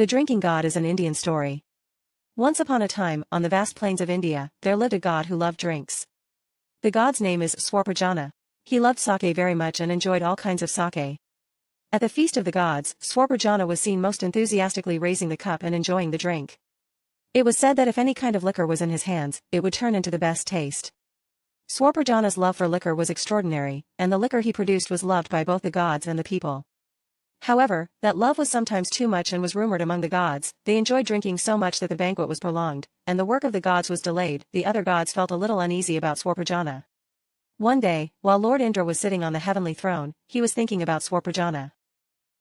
The Drinking God is an Indian story. Once upon a time, on the vast plains of India, there lived a god who loved drinks. The god's name is Swarpajana. He loved sake very much and enjoyed all kinds of sake. At the feast of the gods, Swarpajana was seen most enthusiastically raising the cup and enjoying the drink. It was said that if any kind of liquor was in his hands, it would turn into the best taste. Swarpajana's love for liquor was extraordinary, and the liquor he produced was loved by both the gods and the people. However, that love was sometimes too much and was rumored among the gods. They enjoyed drinking so much that the banquet was prolonged, and the work of the gods was delayed. The other gods felt a little uneasy about Swarpajana. One day, while Lord Indra was sitting on the heavenly throne, he was thinking about Swarpajana.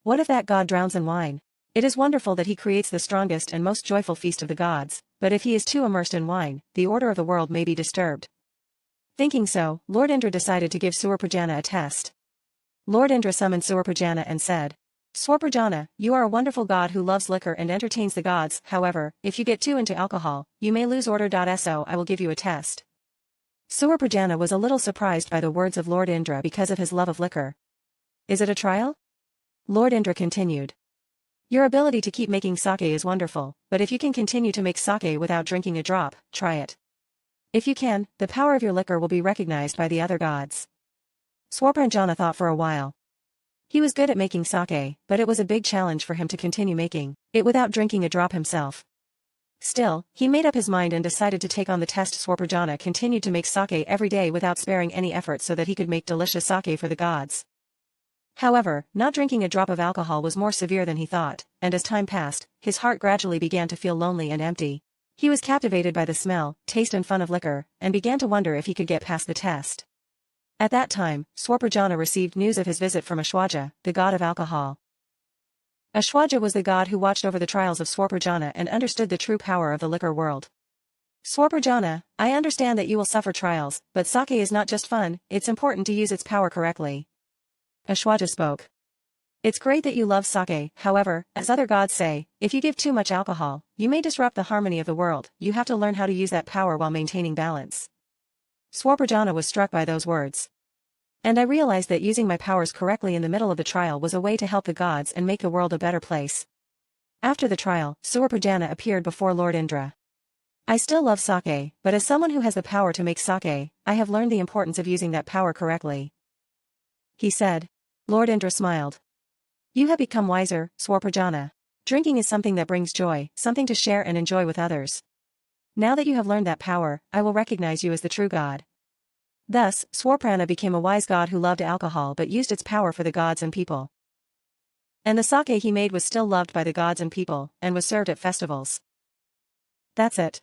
What if that god drowns in wine? It is wonderful that he creates the strongest and most joyful feast of the gods, but if he is too immersed in wine, the order of the world may be disturbed. Thinking so, Lord Indra decided to give Swarpajana a test. Lord Indra summoned Swarpajana and said, Swarpajana, you are a wonderful god who loves liquor and entertains the gods. However, if you get too into alcohol, you may lose order. So I will give you a test. Swarpajana was a little surprised by the words of Lord Indra because of his love of liquor. Is it a trial? Lord Indra continued. Your ability to keep making sake is wonderful, but if you can continue to make sake without drinking a drop, try it. If you can, the power of your liquor will be recognized by the other gods. Swarpajana thought for a while. He was good at making sake, but it was a big challenge for him to continue making it without drinking a drop himself. Still, he made up his mind and decided to take on the test. Swarpajana continued to make sake every day without sparing any effort so that he could make delicious sake for the gods. However, not drinking a drop of alcohol was more severe than he thought, and as time passed, his heart gradually began to feel lonely and empty. He was captivated by the smell, taste and fun of liquor, and began to wonder if he could get past the test. At that time, Swarpajana received news of his visit from Ashwaja, the god of alcohol. Ashwaja was the god who watched over the trials of Swarpajana and understood the true power of the liquor world. Swarpajana, I understand that you will suffer trials, but sake is not just fun, it's important to use its power correctly. Ashwaja spoke. It's great that you love sake, however, as other gods say, if you give too much alcohol, you may disrupt the harmony of the world. You have to learn how to use that power while maintaining balance. Swarpajana was struck by those words. And I realized that using my powers correctly in the middle of the trial was a way to help the gods and make the world a better place. After the trial, Swarpajana appeared before Lord Indra. I still love sake, but as someone who has the power to make sake, I have learned the importance of using that power correctly. He said. Lord Indra smiled. You have become wiser, Swarpajana. Drinking is something that brings joy, something to share and enjoy with others. Now that you have learned that power, I will recognize you as the true god. Thus, Swarpajana became a wise god who loved alcohol but used its power for the gods and people. And the sake he made was still loved by the gods and people, and was served at festivals. That's it.